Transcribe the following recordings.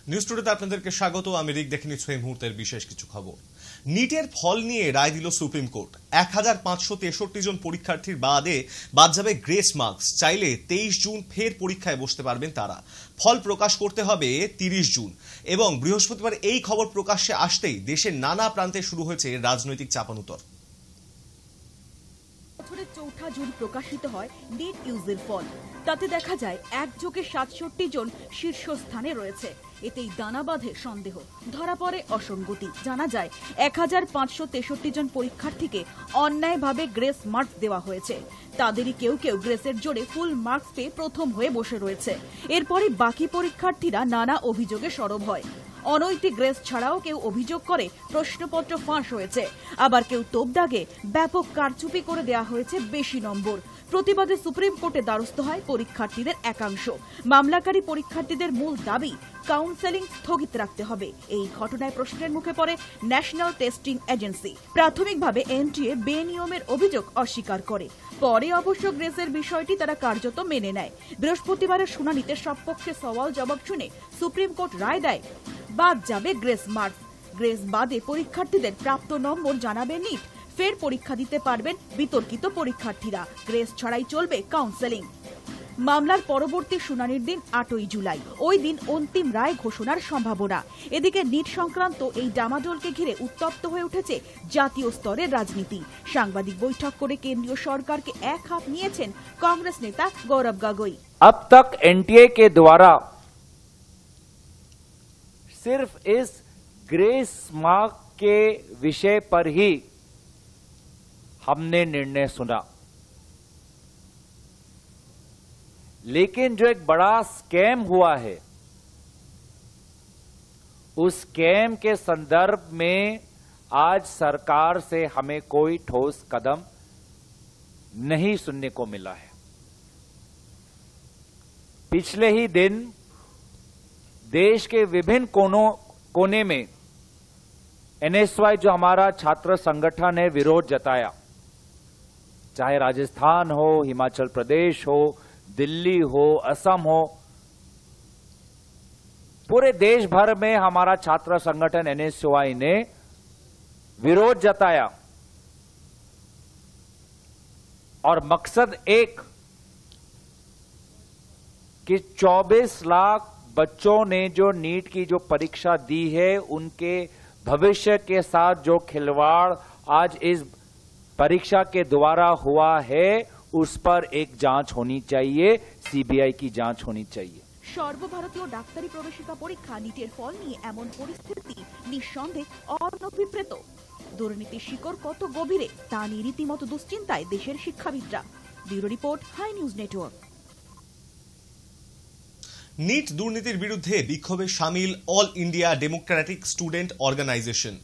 News টুডেতে আপনাদেরকে স্বাগত। আমি রিক, দেখে নিচ্ছি এই মুহূর্তের বিশেষ কিছু খবর। নিটের ফল নিয়ে রায় দিল সুপ্রিম কোর্ট। 1563 জন পরীক্ষার্থীর বাদ যাবে গ্রেস মার্কস। চাইলে 23 জুন ফের পরীক্ষায় বসতে পারবেন তারা। ফল প্রকাশ করতে হবে 30 জুন। এবং বৃহস্পতিবার এই খবর প্রকাশ্যে আসতেই দেশের নানা প্রান্তে শুরু হয়েছে রাজনৈতিক চাপানুতর। বছরের 4 জুন প্রকাশিত হয় নিট ইউজির ফল। তাতে দেখা যায় একযোগে 67 জন শীর্ষস্থানে রয়েছে। এতেই দানা বাঁধে সন্দেহ, ধরা পড়ে অসঙ্গতি। জানা যায় 1563 জন পরীক্ষার্থীকে অন্যায়ভাবে গ্রেস মার্কস দেওয়া হয়েছে। তাদেরই কেউ কেউ গ্রেসের জোরে ফুল মার্কস পেয়ে প্রথম হয়ে বসে রয়েছে। এরপরে বাকি পরীক্ষার্থীরা নানা অভিযোগে সরব হয়। অনৈতিক গ্রেস ছাড়াও কেউ অভিযোগ করে প্রশ্নপত্র ফাঁস হয়েছে, আবার কেউ তোপ দাগে ব্যাপক কারচুপি করে দেওয়া হয়েছে বেশি নম্বর। প্রতিবাদে সুপ্রিম কোর্টে দ্বারস্থ হয় পরীক্ষার্থীদের একাংশ। মামলাকারী পরীক্ষার্থীদের মূল দাবি কাউন্সেলিং স্থগিত রাখতে হবে। এই ঘটনায় প্রশ্নের মুখে পড়ে ন্যাশনাল টেস্টিং এজেন্সি। প্রাথমিকভাবে এনটিএ বেনিয়মের অভিযোগ অস্বীকার করে। পরে অবশ্য গ্রেসের বিষয়টি তারা কার্যত মেনে নেয়। বৃহস্পতিবারের শুনানিতে সবপক্ষে সওয়াল জবাব শুনে সুপ্রিম কোর্ট রায় দেয়, বাদ যাবে গ্রেস মার্কস। গ্রেস বাদে পরীক্ষার্থীদের প্রাপ্ত নম্বর জানাবে নিট। ফের পরীক্ষা দিতে পারবেন বিতর্কিত পরীক্ষার্থীরা। গ্রেস ছাড়াই চলবে কাউন্সেলিং। মামলার পরবর্তী শুনানির দিন 8ই জুলাই। ওই দিন অন্তিম রায় ঘোষণার সম্ভাবনা। এদিকে নিট সংক্রান্ত এই ডামাডোলকে ঘিরে উত্তপ্ত হয়ে উঠেছে জাতীয় স্তরের রাজনীতি। সাংবাদিক বৈঠক করে কেন্দ্রীয় সরকারকে এক হাত নিয়েছেন कांग्रेस नेता गौरव गगोई। अब तक एनटीए के द्वारा सिर्फ इस ग्रेस मार्क के विषय पर ही हमने निर्णय सुना, लेकिन जो एक बड़ा स्कैम हुआ है उस स्कैम के संदर्भ में आज सरकार से हमें कोई ठोस कदम नहीं सुनने को मिला है। पिछले ही दिन देश के विभिन्न कोने में एनएसवाई जो हमारा छात्र संगठन है विरोध जताया। चाहे राजस्थान हो, हिमाचल प्रदेश हो, दिल्ली हो, असम हो, पूरे देश भर में हमारा छात्र संगठन एनएसवाई ने विरोध जताया। और मकसद एक कि 24 लाख बच्चों ने जो नीट की जो परीक्षा दी है उनके भविष्य के साथ जो खिलवाड़ आज इस परीक्षा के द्वारा हुआ है उस पर एक जांच होनी चाहिए, सीबीआई की जांच होनी चाहिए। সর্বভারতীয় ডাক্তারি প্রবেশিকা পরীক্ষা নিটের ফল নিয়ে এমন পরিস্থিতি নিঃসন্দেহে অনভিপ্রেত। দুর্নীতির শিকড় কত গভীরে তা নিয়ে রীতিমতো দুশ্চিন্তায় দেশের শিক্ষাবিদরা। Bureau report, high news network. NEET দুর্নীতির বিরুদ্ধে বিক্ষোভে সামিল all India democratic student organisation.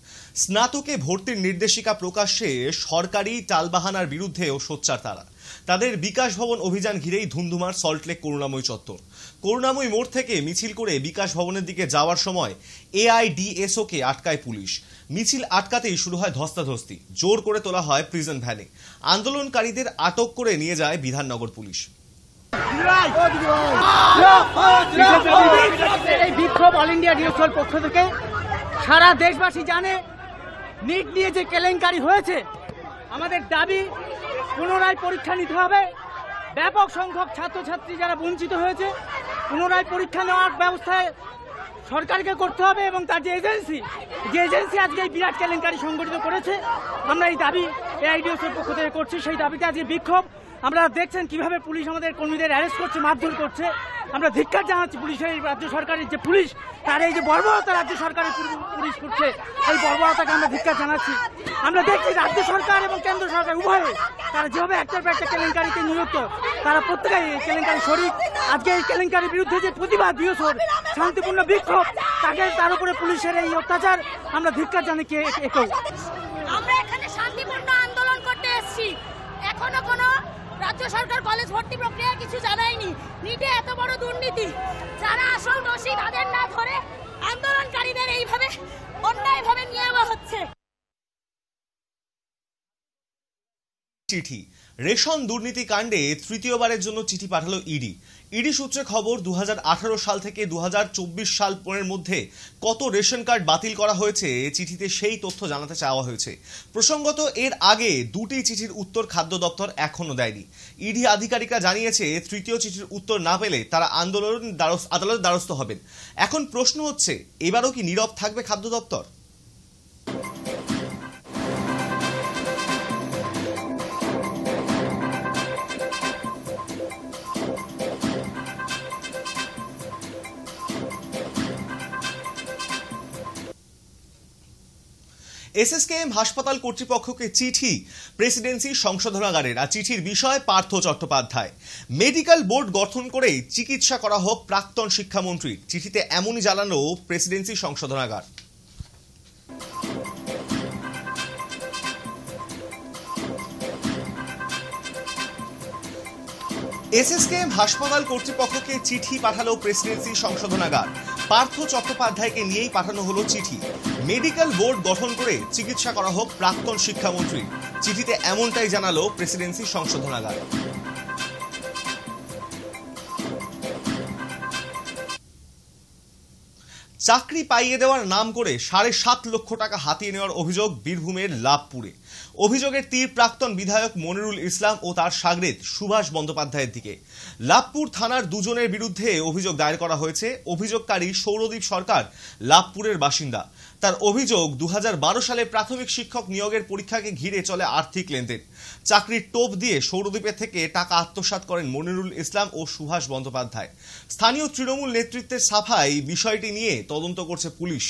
স্নাতকে ভর্তির নির্দেশিকা প্রকাশ্যে সরকারি টালবাহানার বিরুদ্ধেও সোচ্চার তারা। তাদের বিকাশ ভবন অভিযান ঘিরেই ধুন্ধুমার সল্টলেক করুণাময়ী চত্বর। করুণাময়ী মোড় থেকে মিছিল করে বিকাশ ভবনের দিকে যাওয়ার সময় এআইডিএসও কে আটকায় পুলিশ। মিছিল আটকাতেই শুরু হয় ধস্তাধস্তি। জোর করে তোলা হয় প্রিজন ভ্যানে। আন্দোলনকারীদের আটক করে নিয়ে যায় বিধাননগর পুলিশ। এই বিক্ষোভ অল ইন্ডিয়া ডিএসওর পক্ষ থেকে সারা দেশবাসী জানে নিট নিয়ে যে কেলেঙ্কারি হয়েছে। আমাদের দাবি পুনরায় পরীক্ষা নিতে হবে। ব্যাপক সংখ্যক ছাত্রছাত্রী যারা বঞ্চিত হয়েছে পুনরায় পরীক্ষা নেওয়ার ব্যবস্থায় সরকারকে করতে হবে এবং তার যে এজেন্সি আজকে এই বিরাট কেলেঙ্কারি সংগঠিত করেছে, আমরা এই দাবি এআইডিএসওর পক্ষ থেকে করছি। সেই দাবিতে আজকে বিক্ষোভ। আমরা দেখছেন কিভাবে পুলিশ আমাদের কর্মীদের অ্যারেস্ট করছে, মারধর করছে। আমরা ধিক্কার জানাচ্ছি পুলিশের, রাজ্য সরকারের যে পুলিশ তার এই যে বর্বরতা রাজ্য সরকারের পুলিশ করছে, এই বর্বরতাকে আমরা ধিক্কার জানাচ্ছি। আমরা দেখছি রাজ্য সরকার এবং কেন্দ্র সরকার উভয়ে তারা যেভাবে একটার পর একটা কেলেঙ্কারিতে নিযুক্ত, তারা প্রত্যেকেই এই কেলেঙ্কারি শরিক। আজকে এই কেলেঙ্কারির বিরুদ্ধে যে প্রতিবাদ বৃহস্পতিবার শান্তিপূর্ণ বিক্ষোভ, তার উপরে পুলিশের এই অত্যাচার আমরা ধিক্কার জানাচ্ছি। আমরা এখানে শান্তিপূর্ণ আন্দোলন করতে এসেছি। এখনো কোনো রাজ্য সরকার কলেজ ভর্তি প্রক্রিয়া কিছু জানায়নি। নিটে এত বড় দুর্নীতি, যারা আসল দোষী তাদের না ধরে আন্দোলনকারীদের এইভাবে অন্যায়ভাবে নিয়ে যাওয়া হচ্ছে। চিঠি রেশন দুর্নীতি কাণ্ডে তৃতীয়বারের জন্য চিঠি পাঠালো ইডি সূত্রে খবর 2018 সাল থেকে 2024 সাল পরের মধ্যে কত রেশন কার্ড বাতিল করা হয়েছে চিঠিতে সেই তথ্য জানাতে চাওয়া হয়েছে। প্রসঙ্গত এর আগে দুটি চিঠির উত্তর খাদ্য দপ্তর এখনো দেয়নি। ইডি আধিকারিকরা জানিয়েছে তৃতীয় চিঠির উত্তর না পেলে তারা আদালতের দ্বারস্থ হবেন। এখন প্রশ্ন হচ্ছে এবারও কি নীরব থাকবে খাদ্য দপ্তর? এসএসকেএম হাসপাতাল কর্তৃপক্ষকে চিঠি প্রেসিডেন্সি সংশোধনাগারের। আর চিঠির বিষয় পার্থ চট্টোপাধ্যায়। মেডিকেল বোর্ড গঠন করে চিকিৎসা করা হোক প্রাক্তন শিক্ষামন্ত্রী। চিঠিতে এমনই জানালো প্রেসিডেন্সি সংশোধনাগার। এসএসকেএম হাসপাতাল কর্তৃপক্ষকে চিঠি পাঠালো প্রেসিডেন্সি সংশোধনাগার। পার্থ চট্টোপাধ্যায়কে নিয়েই পাঠানো হলো চিঠি। মেডিকেল বোর্ড গঠন করে চিকিৎসা করা হোক প্রাক্তন শিক্ষামন্ত্রী। চিঠিতে এমনটাই জানালো প্রেসিডেন্সি সংশোধনাগার। চাকরি পাইয়ে দেওয়ার নাম করে 7.5 লক্ষ টাকা হাতিয়ে নেওয়ার অভিযোগ বীরভূমের লাভপুরে। অভিযোগের তীর প্রাক্তন বিধায়ক মনিরুল ইসলাম ও তার শাগরেদ সুভাষ বন্দ্যোপাধ্যায়ের দিকে। লাভপুর থানার দুজনের বিরুদ্ধে অভিযোগ দায়ের করা হয়েছে। অভিযোগকারী সৌরদীপ সরকার লাভপুরের বাসিন্দা। তার অভিযোগ 2012 সালে প্রাথমিক শিক্ষক নিয়োগের পরীক্ষাকে ঘিরে চলে আর্থিক লেনদেন। চাকরির টোপ দিয়ে সৌরদীপের থেকে টাকা আত্মসাৎ করেন মনিরুল ইসলাম ও সুভাষ বন্দ্যোপাধ্যায়। স্থানীয় তৃণমূল নেতৃত্বের সাফাই বিষয়টি নিয়ে তদন্ত করছে পুলিশ।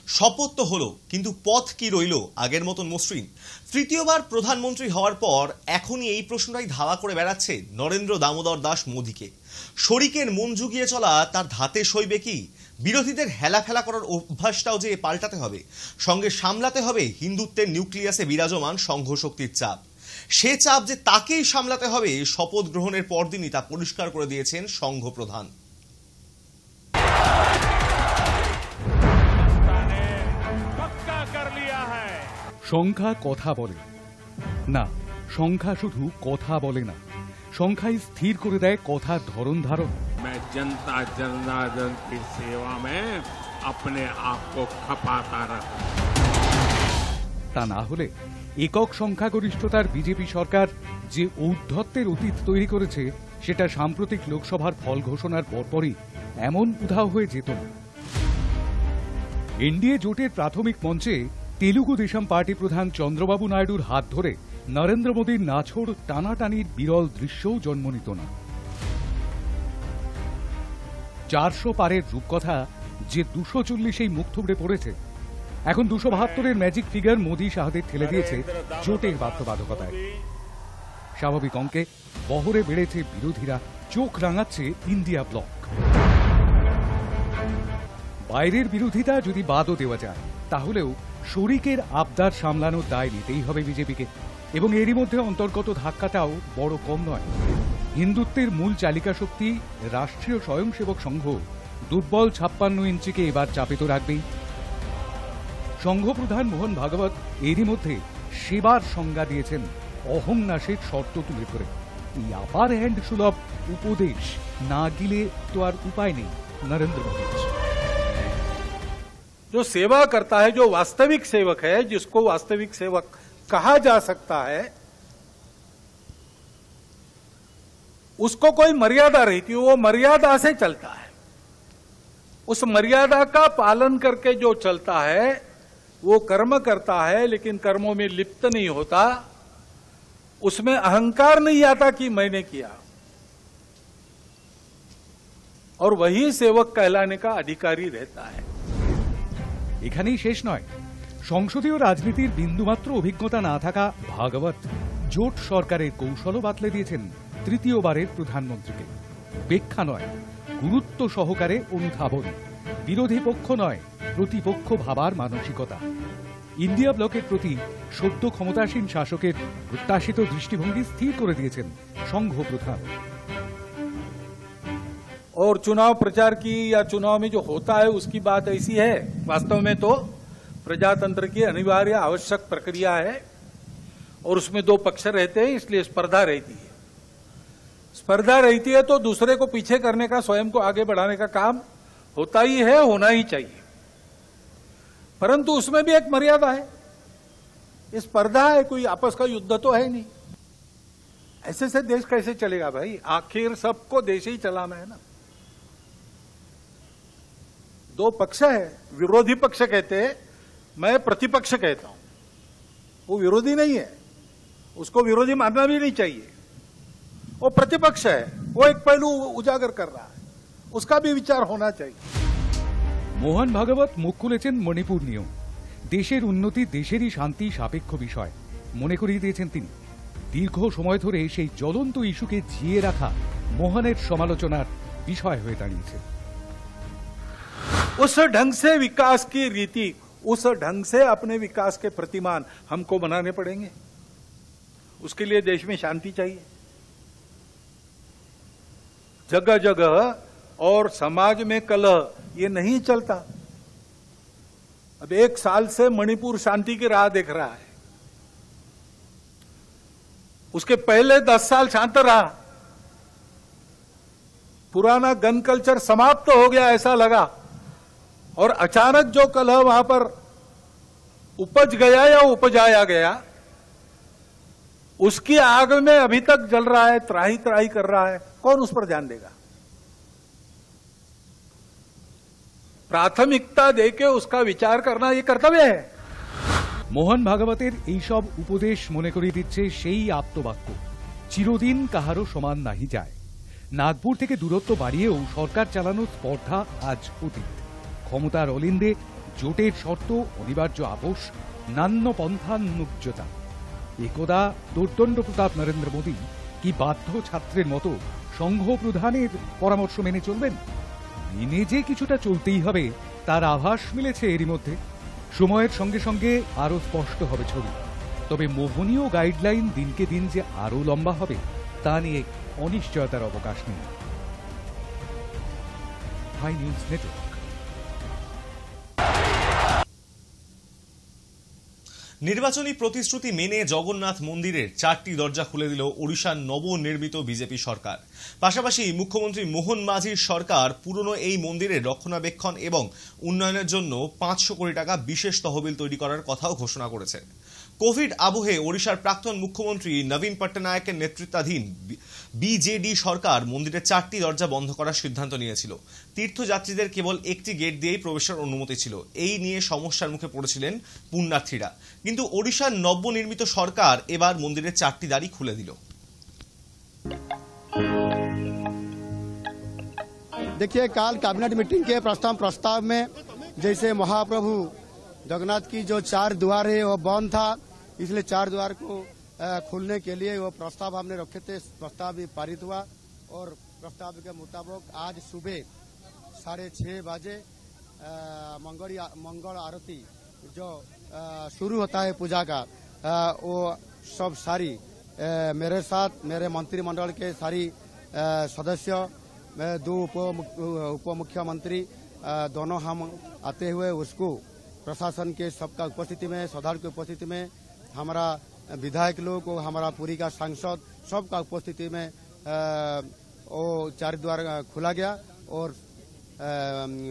শপথ তো হলো, কিন্তু পথ কি রইল আগের মতন মসৃণ? তৃতীয়বার প্রধানমন্ত্রী হওয়ার পর এখনই এই প্রশ্নটাই ধাওয়া করে বেড়াচ্ছে নরেন্দ্র দামোদর দাস মোদীকে। শরিকের মন জুগিয়ে চলা তার ধাতে সইবে কি? বিরোধীদের হেলাফেলা করার অভ্যাসটাও যে পাল্টাতে হবে। সঙ্গে সামলাতে হবে হিন্দুত্বের নিউক্লিয়াসে বিরাজমান সংঘ শক্তির চাপ। সে চাপ যে তাকেই সামলাতে হবে শপথ গ্রহণের পরদিনই তা পরিষ্কার করে দিয়েছেন সংঘ প্রধান। সংখ্যা কথা বলে না, সংখ্যা শুধু কথা বলে না, সংখ্যাই স্থির করে দেয় কথার ধরন ধারণ। मैं जनता जनार्दन की सेवा में अपने आप को खपाता रहूं। তা না হলে একক সংখ্যাগরিষ্ঠতার বিজেপি সরকার যে ঔদ্ধত্যের অতীত তৈরি করেছে সেটা সাম্প্রতিক লোকসভার ফল ঘোষণার পরপরই এমন উধাও হয়ে যেত না। এনডিএ জোটের প্রাথমিক মঞ্চে তেলুগু দেশম পার্টি প্রধান চন্দ্রবাবু নাইডুর হাত ধরে নরেন্দ্র মোদীর নাছোড় টানাটানির বিরল দৃশ্যও জন্ম নিত না। 400 পারের রূপকথা যে 240-এই মুখ থুবড়ে পড়েছে, এখন 272-এর ম্যাজিক ফিগার মোদী শাহদের ঠেলে দিয়েছে জোটের বাধ্যবাধকতায়। স্বাভাবিক অঙ্কে বহরে বেড়েছে বিরোধীরা, চোখ রাঙাচ্ছে ইন্ডিয়া ব্লক। বাইরের বিরোধিতা যদি বাদও দেওয়া যায়, তাহলেও শরিকের আবদার সামলানোর দায় নিতেই হবে বিজেপিকে। এবং এরই মধ্যে অন্তর্গত ধাক্কাটাও বড় কম নয়। হিন্দুত্বের মূল চালিকা শক্তি রাষ্ট্রীয় স্বয়ংসেবক সংঘ দুর্বল 56 ইঞ্চিকে এবার চাপে তো রাখবেই। সংঘ প্রধান মোহন ভাগবত এরই মধ্যে সেবার সংজ্ঞা দিয়েছেন অহংনাশের শর্ত তুলে ধরে। এই আপার হ্যান্ড সুলভ উপদেশ না গিলে তো আর উপায় নেই নরেন্দ্র মোদী। जो सेवा करता है, जो वास्तविक सेवक है, जिसको वास्तविक सेवक कहा जा सकता है, उसको कोई मर्यादा रहती है, वो मर्यादा से चलता है। उस मर्यादा का पालन करके जो चलता है वो कर्म करता है, लेकिन कर्मों में लिप्त नहीं होता। उसमें अहंकार नहीं आता कि मैंने किया, और वही सेवक कहलाने का अधिकारी रहता है। এখানেই শেষ নয়। সংসদীয় রাজনীতির বিন্দুমাত্র অভিজ্ঞতা না থাকা ভাগবত জোট সরকারের কৌশলও বাতলে দিয়েছেন তৃতীয়বারের প্রধানমন্ত্রীকে। ব্যাখ্যা নয়, গুরুত্ব সহকারে অনুধাবন। বিরোধী পক্ষ নয়, প্রতিপক্ষ ভাবার মানসিকতা। ইন্ডিয়া ব্লকের প্রতি সদ্য ক্ষমতাসীন শাসকের প্রত্যাশিত দৃষ্টিভঙ্গি স্থির করে দিয়েছেন সংঘ প্রধান। और चुनाव प्रचार की या चुनाव में जो होता है उसकी बात ऐसी है, वास्तव में तो प्रजातंत्र की अनिवार्य आवश्यक प्रक्रिया है और उसमें दो पक्ष रहते हैं, इसलिए स्पर्धा रहती है। स्पर्धा रहती है तो दूसरे को पीछे करने का, स्वयं को आगे बढ़ाने का काम होता ही है, होना ही चाहिए, परंतु उसमें भी एक मर्यादा है। ये स्पर्धा है, कोई आपस का युद्ध तो है नहीं। ऐसे से देश कैसे चलेगा भाई? आखिर सबको देश ही चलाना है ना। दो पक्ष है, विरोधी पक्ष कहते हैं, मैं प्रतिपक्ष कहता हूं। वो विरोधी नहीं है, उसको विरोधी मानना भी नहीं चाहिए। वो प्रतिपक्ष है, वो एक पहलू उजागर कर रहा है, उसका भी विचार होना चाहिए। মোহন ভাগবত মুখ খুলেছেন মণিপুর নিয়েও। দেশের উন্নতি দেশেরই শান্তি সাপেক্ষ বিষয় মনে করিয়ে দিয়েছেন তিনি। দীর্ঘ সময় ধরে সেই জ্বলন্ত ইস্যুকে জিয়ে রাখা মোহনের সমালোচনার বিষয় হয়ে দাঁড়িয়েছে। उस ढंग से विकास की रीति, उस ढंग से अपने विकास के प्रतिमान हमको बनाने पड़ेंगे। उसके लिए देश में शांति चाहिए, जगह जगह और समाज में कलह ये नहीं चलता। अब 1 साल से मणिपुर शांति की राह देख रहा है, उसके पहले 10 साल शांत रहा। पुराना गन कल्चर समाप्त हो गया ऐसा लगा, और अचानक जो कलह वहां पर उपज गया या उपजाया गया, उसकी आग में अभी तक जल रहा है, त्राही त्राही कर रहा है। कौन उस पर ध्यान देगा? प्राथमिकता देके उसका विचार करना ये कर्तव्य है। মোহন ভাগবতের এইসব উপদেশ মনে করিয়ে দিচ্ছে সেই আপ্তবাক্য, চিরদিন কাহারও সমান নাহি যায়। নাগপুর থেকে দূরত্ব বাড়িয়েও সরকার চালানোর স্পর্ধা আজ অতীত। ক্ষমতার অলিন্দে জোটের শর্ত, অনিবার্য আপোষ, নান্য পন্থানুজ্ঞতা। একদা দোর্দণ্ড প্রতাপ নরেন্দ্র মোদী কি বাধ্য ছাত্রের মতো সংঘ প্রধানের পরামর্শ মেনে চলবেন? মেনে যে কিছুটা চলতেই হবে তার আভাস মিলেছে এরই মধ্যে। সময়ের সঙ্গে সঙ্গে আরো স্পষ্ট হবে ছবি, তবে মোহনীয় গাইডলাইন দিনকে দিন যে আরো লম্বা হবে তা নিয়ে অনিশ্চয়তার অবকাশ নেই। High news network. নির্বাচনী প্রতিশ্রুতি মেনে জগন্নাথ মন্দিরের 4টি দরজা খুলে দিল ওড়িশার নবনির্মিত বিজেপি সরকার। পাশাপাশি মুখ্যমন্ত্রী মোহন মাঝির সরকার পুরনো এই মন্দিরের রক্ষণাবেক্ষণ এবং উন্নয়নের জন্য 500 কোটি টাকা বিশেষ তহবিল তৈরি করার কথাও ঘোষণা করেছে। কোভিড আবহে ওড়িশার প্রাক্তন মুখ্যমন্ত্রী নবীন পট্টনায়কের নেতৃত্বাধীন বিজেডি সরকার মন্দিরের 4টি দরজা বন্ধ করার সিদ্ধান্ত নিয়েছিল। তীর্থযাত্রীদের কেবল একটি গেট দিয়েই প্রবেশের অনুমতি ছিল। এই নিয়ে সমস্যার মুখে পড়েছিলেন পুণ্যার্থীরা, কিন্তু ওড়িশার নবনির্মিত সরকার এবার মন্দিরের 4টি দ্বারই খুলে দিল। देखिए, काल कैबिनेट मीटिंग के प्रस्ताव में जैसे महाप्रभु जगन्नाथ की जो 4 द्वार है वो बंद था, इसलिए 4 द्वार को खोलने के लिए वो प्रस्ताव हमने रखे थे। प्रस्ताव भी पारित हुआ और प्रस्ताव के मुताबिक आज सुबह 6:30 बजे मंगल आरती जो शुरू होता है पूजा का, वो सब सारी मेरे साथ मेरे मंत्रिमंडल के सारी सदस्य, 2 उप मुख्यमंत्री, दोनों हम आते हुए उसको प्रशासन के सबका उपस्थिति में, श्रद्धालु की उपस्थिति में, हमारा विधायक लोग और हमारा पूरी का सांसद सबका उपस्थिति में वो 4 द्वार खोला गया और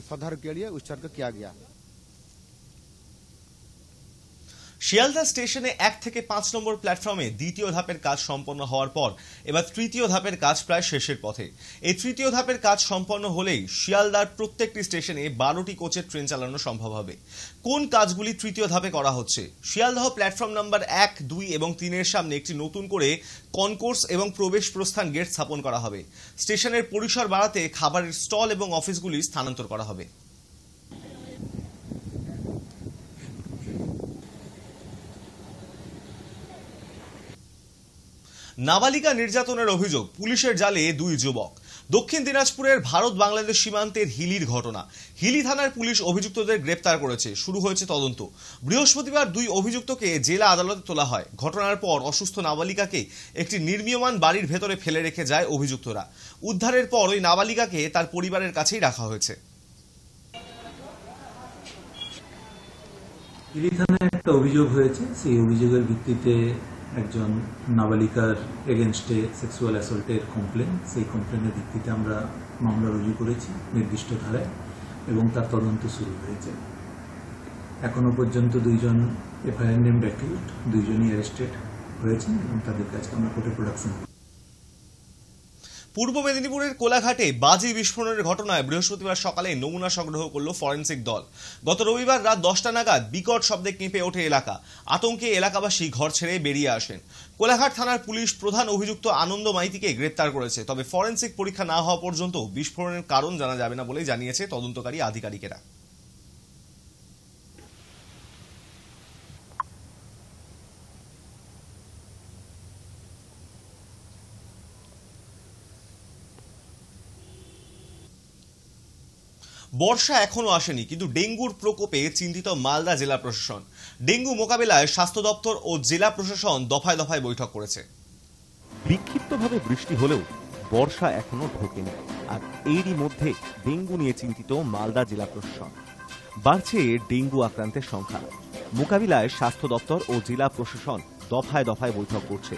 श्रद्धालु के लिए उत्सर्ग किया गया। শিয়ালদা স্টেশনে 1 থেকে 5 নম্বর প্ল্যাটফর্মে দ্বিতীয় ধাপের কাজ সম্পন্ন হওয়ার পর এবার তৃতীয় ধাপের কাজ প্রায় শেষের পথে। এই তৃতীয় ধাপের কাজ সম্পন্ন হলেই শিয়ালদার প্রত্যেকটি স্টেশনে 12টি কোচের ট্রেন চালানো সম্ভব হবে। কোন কাজগুলি তৃতীয় ধাপে করা হচ্ছে? শিয়ালদহ প্ল্যাটফর্ম নাম্বার 1, 2 এবং 3 এর সামনে একটি নতুন করে কনকোর্স এবং প্রবেশ প্রস্থান গেট স্থাপন করা হবে। স্টেশনের পরিসর বাড়াতে খাবারের স্টল এবং অফিসগুলি স্থানান্তর করা হবে। নাবালিকা নির্যাতনের অভিযোগ, পুলিশের জালে 2 যুবক। দক্ষিণ দিনাজপুরের ভারত বাংলাদেশ সীমান্তের হিলির ঘটনা। হিলি থানার পুলিশ অভিযুক্তদের গ্রেপ্তার করেছে, শুরু হয়েছে তদন্ত। বৃহস্পতিবার 2 অভিযুক্তকে জেলা আদালতে তোলা হয়। ঘটনার পর অসুস্থ নাবালিকাকে একটি নির্মীয়মান বাড়ির ভেতরে ফেলে রেখে যায় অভিযুক্তরা। উদ্ধারের পর ওই নাবালিকাকে তার পরিবারের কাছেই রাখা হয়েছে। হিলি থানায় একটা অভিযোগ হয়েছে, সেই অভিযোগের ভিত্তিতে একজন নাবালিকার এগেনস্টে সেক্সুয়াল অ্যাসল্টের কমপ্লেন, সেই কমপ্লেনের ভিত্তিতে আমরা মামলা রুজু করেছি নির্দিষ্ট ধারায় এবং তার তদন্ত শুরু হয়েছে। এখনো পর্যন্ত 2 জন এফআইআর নেমড অ্যাকিউজড, 2 জনই অ্যারেস্টেড হয়েছেন এবং তাদের কাছে আমরা কোর্টে প্রোডাকশন। পূর্ব মেদিনীপুরের কোলাঘাটে বাজি বিস্ফোরণের ঘটনায় বৃহস্পতিবার সকালে নমুনা সংগ্রহ করল ফরেনসিক দল। গত রবিবার রাত 10টা নাগাদ বিকট শব্দে কেঁপে ওঠে এলাকা। আতঙ্কে এলাকাবাসী ঘর ছেড়ে বেরিয়ে আসেন। কোলাঘাট থানার পুলিশ প্রধান অভিযুক্ত আনন্দ মাইতিকে গ্রেপ্তার করেছে। তবে ফরেনসিক পরীক্ষা না হওয়া পর্যন্ত বিস্ফোরণের কারণ জানা যাবে না বলে জানিয়েছে তদন্তকারী আধিকারিকেরা। বর্ষা এখনো আসেনি, কিন্তু ডেঙ্গুর প্রকোপে চিন্তিত মালদা জেলা প্রশাসন। ডেঙ্গু মোকাবিলায় স্বাস্থ্য দপ্তর ও জেলা প্রশাসন দফায় দফায় বৈঠক করেছে। বিক্ষিপ্তভাবে বৃষ্টি হলেও বর্ষা এখনো ঢোকেনি, আর এরই মধ্যে ডেঙ্গু নিয়ে চিন্তিত মালদা জেলা প্রশাসন। বাড়ছে ডেঙ্গু আক্রান্তের সংখ্যা। মোকাবিলায় স্বাস্থ্য দপ্তর ও জেলা প্রশাসন দফায় দফায় বৈঠক করছে।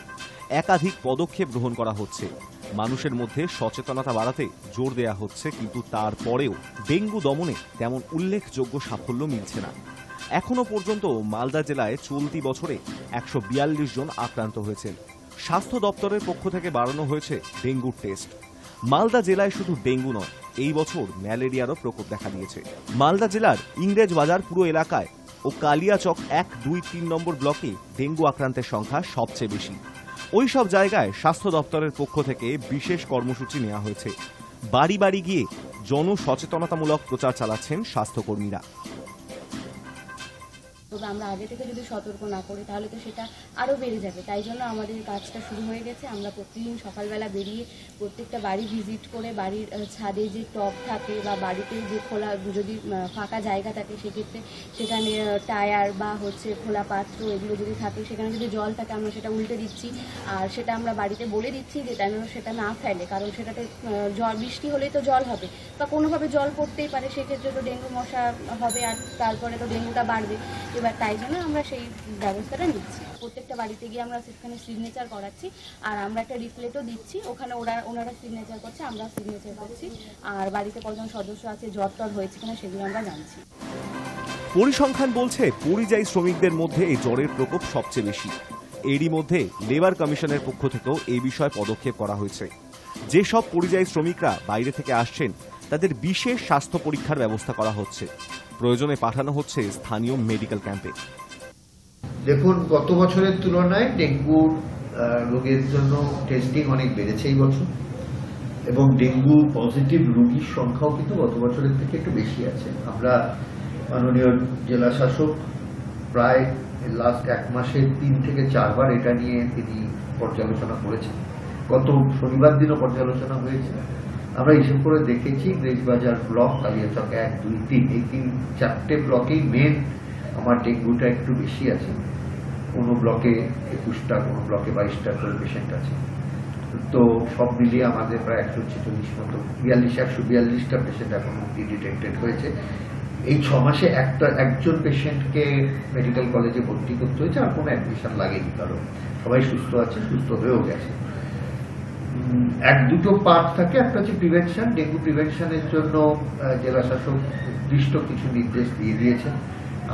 একাধিক পদক্ষেপ গ্রহণ করা হচ্ছে। মানুষের মধ্যে সচেতনতা বাড়াতে জোর দেয়া হচ্ছে, কিন্তু তারপরেও ডেঙ্গু দমনে তেমন উল্লেখযোগ্য সাফল্য মিলছে না। এখনো পর্যন্ত মালদা জেলায় চলতি বছরে 142 জন আক্রান্ত হয়েছেন। স্বাস্থ্য দপ্তরের পক্ষ থেকে বাড়ানো হয়েছে ডেঙ্গুর টেস্ট। মালদা জেলায় শুধু ডেঙ্গু নয়, এই বছর ম্যালেরিয়ারও প্রকোপ দেখা দিয়েছে। মালদা জেলার ইংরেজ বাজার পুরো এলাকায় ও কালিয়াচক 1, 2, 3 নম্বর ব্লকে ডেঙ্গু আক্রান্তের সংখ্যা সবচেয়ে বেশি। ওই সব জায়গায় স্বাস্থ্য দপ্তরের পক্ষ থেকে বিশেষ কর্মসূচি নেওয়া হয়েছে। বাড়ি বাড়ি গিয়ে জনসচেতনতামূলক প্রচার চালাচ্ছেন স্বাস্থ্যকর্মীরা। তবে আমরা আগে থেকে যদি সতর্ক না করি তাহলে তো সেটা আরও বেড়ে যাবে। তাই জন্য আমাদের কাজটা শুরু হয়ে গেছে। আমরা প্রতিদিন সকালবেলা বেরিয়ে প্রত্যেকটা বাড়ি ভিজিট করে বাড়ির ছাদে যে টব থাকে বা বাড়িতে যে খোলা যদি ফাঁকা জায়গা থাকে সেক্ষেত্রে সেখানে টায়ার বা খোলা পাত্র এগুলো যদি থাকে, সেখানে যদি জল থাকে আমরা সেটা উল্টে দিচ্ছি। আর সেটা আমরা বাড়িতে বলে দিচ্ছি যে যেন সেটা না ফেলে, কারণ সেটাতে বৃষ্টি হলেই তো জল হবে বা কোনোভাবে জল পড়তেই পারে, সেক্ষেত্রে তো ডেঙ্গু মশা হবে আর তারপরে তো ডেঙ্গুটা বাড়বে। এবার তাই জন্য আমরা সেই ব্যবস্থাটা নিচ্ছি। প্রত্যেকটা বাড়িতে গিয়ে আমরা সেখানে সিগনেচার করাচ্ছি, আর আমরা একটা রিপ্লেটও দিচ্ছি। ওখানে ওনারা সিগনেচার করছে, আমরা সিগনেচার করছি। আর বাড়িতে কতজন সদস্য আছে, জ্বর টর হয়েছে কিনা সেগুলো আমরা জানছি। পরিসংখ্যান বলছে পরিযায়ী শ্রমিকদের মধ্যে এই জ্বরের প্রকোপ সবচেয়ে বেশি। এরই মধ্যে লেবার কমিশনের পক্ষ থেকেও এই বিষয়ে পদক্ষেপ করা হয়েছে। যেসব পরিযায়ী শ্রমিকরা বাইরে থেকে আসছেন তাদের বিশেষ স্বাস্থ্য পরীক্ষার ব্যবস্থা করা হচ্ছে। প্রয়োজনে পাঠানো হচ্ছে স্থানীয় মেডিকেল ক্যাম্পে। দেখুন, গত বছরের তুলনায় ডেঙ্গুর রোগের জন্য টেস্টিং অনেক বেড়েছে এই বছর, এবং ডেঙ্গু পজিটিভ রোগীর সংখ্যাও কিন্তু গত বছরের থেকে একটু বেশি আছে। আমরা মাননীয় জেলা শাসক প্রায় লাস্ট 1 মাসে 3 থেকে 4 বার এটা নিয়ে তিনি পর্যালোচনা করেছেন। গত শনিবার দিনও পর্যালোচনা হয়েছে। আমরা হিসেব করে দেখেছি ইংরেজবাজার ব্লক, কালিয়াচক 1, 2, 3 এই 4টে ব্লকেই মেন আমার ডেঙ্গুটা একটু বেশি আছে। কোনো ব্লকে 21টা, কোনো ব্লকে 22টা করে পেশেন্ট আছে। তো সব মিলিয়ে আমাদের প্রায় 146 মতো 142টা পেশেন্ট এখন অব্দি ডিটেক্টেড হয়েছে। এই 6 মাসে একজন পেশেন্টকে মেডিকেল কলেজে ভর্তি করতে হয়েছে, আর কোনো অ্যাডমিশন লাগেনি, কারণ সবাই সুস্থ আছে, সুস্থ হয়েও গেছে। 1-2টো পার্ট থাকে। একটা হচ্ছে প্রিভেনশন। ডেঙ্গু প্রিভেনশনের জন্য জেলা শাসক নির্দিষ্ট কিছু নির্দেশ দিয়ে দিয়েছেন।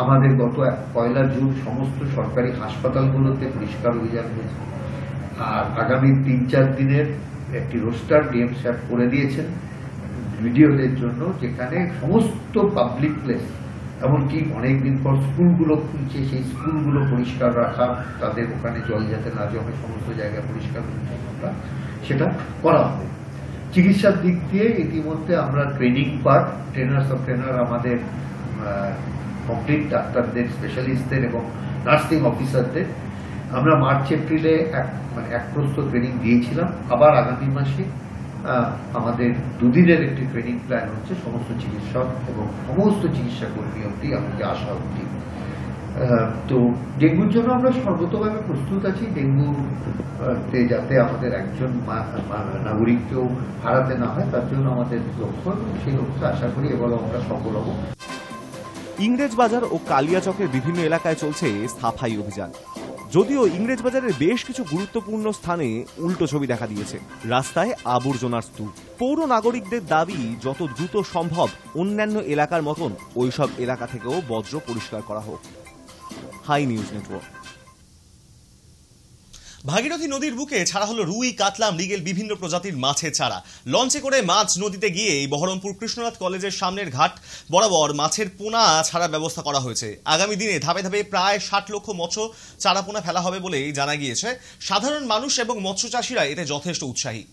আমাদের গত 1 জুন সমস্ত সরকারি হাসপাতালগুলোতে পরিষ্কার অভিযান হয়েছে, আর আগামী 3-4 দিনের একটি রোস্টার ডিএম স্যার করে দিয়েছেন ভিডিওদের জন্য, যেখানে সমস্ত পাবলিক প্লেস, এমনকি অনেকদিন পর স্কুলগুলো খুলছে, সেই স্কুলগুলো পরিষ্কার রাখা, তাদের ওখানে জল যাতে না জমে, সমস্ত জায়গা পরিষ্কার পরিচ্ছন্নতা সেটা করা হবে। চিকিৎসার দিক দিয়ে ইতিমধ্যে আমরা training part, trainers of trainer আমাদের কমপ্লিট, ডাক্তারদের, স্পেশালিস্টদের এবং নার্সিং অফিসারদের আমরা মার্চ এপ্রিলে এক প্রস্তুত ট্রেনিং দিয়েছিলাম। আবার আগামী মাসে আমাদের দুদিনের একটি ট্রেনিং প্ল্যান হচ্ছে সমস্ত চিকিৎসক এবং সমস্ত চিকিৎসা কর্মী অবধি আমাদের আসা অবধি। তো ডেঙ্গুর জন্য আমরা সর্বতভাবে প্রস্তুত আছি। ডেঙ্গুতে যাতে আমাদের একজন নাগরিককেও হারাতে না হয় তার জন্য আমাদের লক্ষ্য, সেই লক্ষ্যে আশা করি এবার আমরা সফল হব। ইংরেজবাজার ও কালিয়াচকের বিভিন্ন এলাকায় চলছে সাফাই অভিযান। যদিও ইংরেজবাজারের বেশ কিছু গুরুত্বপূর্ণ স্থানে উল্টো ছবি দেখা দিয়েছে। রাস্তায় আবর্জনার স্তূপ। পৌর নাগরিকদের দাবি যত দ্রুত সম্ভব অন্যান্য এলাকার মতন ওইসব এলাকা থেকেও বজ্র পরিষ্কার করা হোক। High news network. ভাগীরথী নদীর বুকে ছাড়া হলো রুই, কাতলা, মৃগেল বিভিন্ন প্রজাতির মাছের চারা। লঞ্চে করে মাছ নদীতে গিয়ে বহরমপুর কৃষ্ণনাথ কলেজের সামনের ঘাট বরাবর মাছের পোনা ছাড়ার ব্যবস্থা করা হয়েছে। আগামী দিনে ধাপে ধাপে প্রায় 60 লক্ষ মৎস্য চারা পোনা ফেলা হবে বলে জানা গিয়েছে। সাধারণ মানুষ এবং মৎস্য চাষিরা এতে যথেষ্ট উৎসাহী।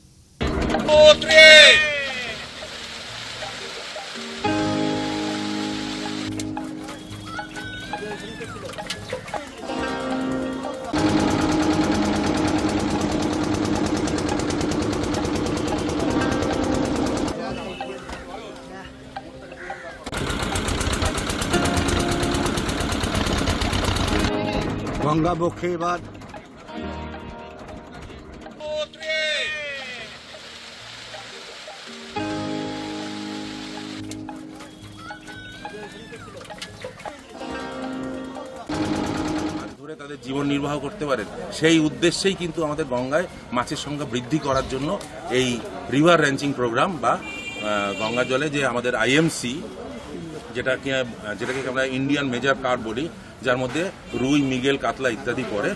গঙ্গা বক্ষে এবার তাদের জীবন নির্বাহ করতে পারেন, সেই উদ্দেশ্যেই কিন্তু আমাদের গঙ্গায় মাছের সংখ্যা বৃদ্ধি করার জন্য এই রিভার র্যাঞ্চিং প্রোগ্রাম বা গঙ্গা জলে যে আমাদের আইএমসি যেটাকে আমরা ইন্ডিয়ান মেজর কার্প বলি, যার মধ্যে রুই, মৃগেল, কাতলা ইত্যাদি পড়ে,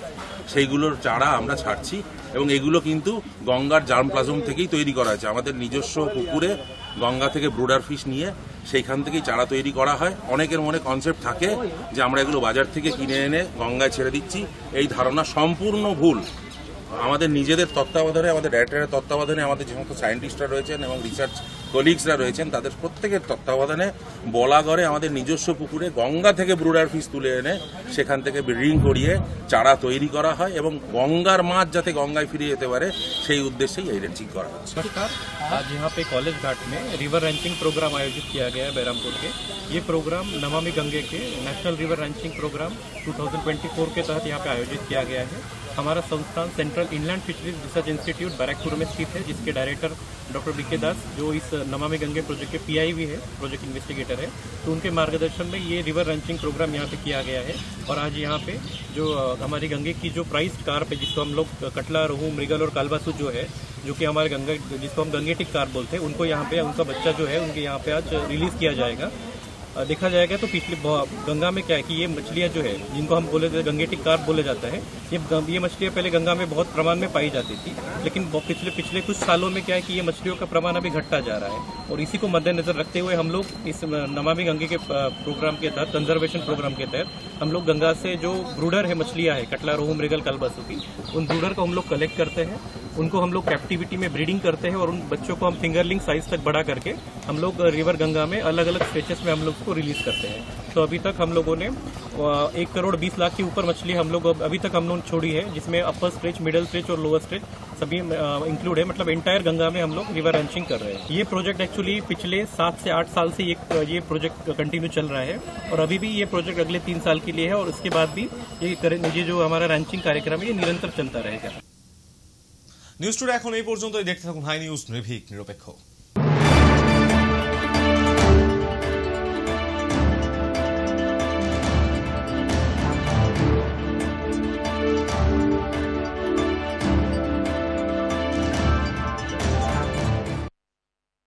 সেইগুলোর চারা আমরা ছাড়ছি। এবং এগুলো কিন্তু গঙ্গার জার্মপ্লাজম থেকেই তৈরি করা হয়েছে। আমাদের নিজস্ব পুকুরে গঙ্গা থেকে ব্রুডার ফিশ নিয়ে সেইখান থেকেই চারা তৈরি করা হয়। অনেকের মনে কনসেপ্ট থাকে যে আমরা এগুলো বাজার থেকে কিনে এনে গঙ্গায় ছেড়ে দিচ্ছি। এই ধারণা সম্পূর্ণ ভুল। আমাদের নিজেদের তত্ত্বাবধানে, আমাদের ডাইরেক্টরের তত্ত্বাবধানে, আমাদের যে সমস্ত সায়েন্টিস্টরা রয়েছেন এবং রিসার্চ কলিগসরা রয়েছেন তাদের প্রত্যেকের তত্ত্বাবধানে বলাগড়ে আমাদের নিজস্ব পুকুরে গঙ্গা থেকে ব্রুডার ফিশ তুলে এনে সেখান থেকে ব্রিডিং করিয়ে চারা তৈরি করা হয় এবং গঙ্গার মাছ যাতে गंगाয় ফিরে যেতে পারে সেই उद्देश्य ही रेंचिंग करा। नमस्कार, आज यहाँ पे कॉलेज घाट में रिवर रेंचिंग प्रोग्राम आयोजित किया गया है बहरामपुर के। ये प्रोग्राम नमामि गंगे के नेशनल रिवर रेंचिंग प्रोग्राम 2024 के तहत यहाँ पे आयोजित किया गया है। हमारा संस्थान central inland fisheries research institute Barrackpore में स्थित है, जिसके डायरेक्टर डॉक्टर बीके दास, जो इस नमामि गंगे प्रोजेक्ट के PI भी है, प्रोजेक्ट इन्वेस्टिगेटर है, तो उनके मार्गदर्शन में ये रिवर रेंचिंग प्रोग्राम यहाँ पे किया गया है। और आज यहाँ पे जो हमारी गंगे की जो प्राइज्ड कार्प है, जिसको हम लोग कटला, रोहू, मृगल और कालबासु जो है, जो कि हमारे गंगा, जिसको हम गंगेटिक कार्प बोलते हैं, उनको यहाँ पे उनका बच्चा जो है उनके यहाँ पे आज रिलीज किया जाएगा। देखा जाएगा तो पिछले गंगा में क्या है कि ये मछलियाँ जो है, जिनको हम बोले गंगेटिक कार्प बोले जाता है, ये मछलियाँ पहले गंगा में बहुत प्रमाण में पाई जाती थी, लेकिन पिछले कुछ सालों में क्या है कि ये मछलियों का प्रमाण अभी घटता जा रहा है। और इसी को मद्देनजर रखते हुए हम लोग इस नमामि गंगे के प्रोग्राम के तहत, कंजर्वेशन प्रोग्राम के तहत, हम लोग गंगा से जो ब्रूडर है मछलियाँ है, कटला, रोहू, मृगल, कालबासु की, उन ब्रूडर को हम लोग कलेक्ट करते हैं, उनको हम लोग कैप्टिविटी में ब्रीडिंग करते हैं और उन बच्चों को हम फिंगरलिंग साइज तक बड़ा करके हम लोग रिवर गंगा में अलग अलग स्टेचेस में हम लोग उसको रिलीज करते हैं। तो अभी तक हम लोगों ने 1,20,00,000 के ऊपर मछली हम लोग अभी तक हम लोग छोड़ी है, जिसमें अपर स्ट्रेच, मिडिल स्ट्रेच और लोअर स्ट्रेच सभी इंक्लूड है। मतलब एंटायर गंगा में हम लोग रिवर रेंचिंग कर रहे हैं। ये प्रोजेक्ट एक्चुअली पिछले 7 से 8 साल से ये प्रोजेक्ट कंटिन्यू चल रहा है और अभी भी ये प्रोजेक्ट अगले 3 साल के लिए है और उसके बाद भी ये जो हमारा रेंचिंग कार्यक्रम है ये निरंतर चलता रहेगा। নিউজ টুডে এখন এই পর্যন্তই। দেখতে থাকুন হাই নিউজ, নির্ভীক, নিরপেক্ষ।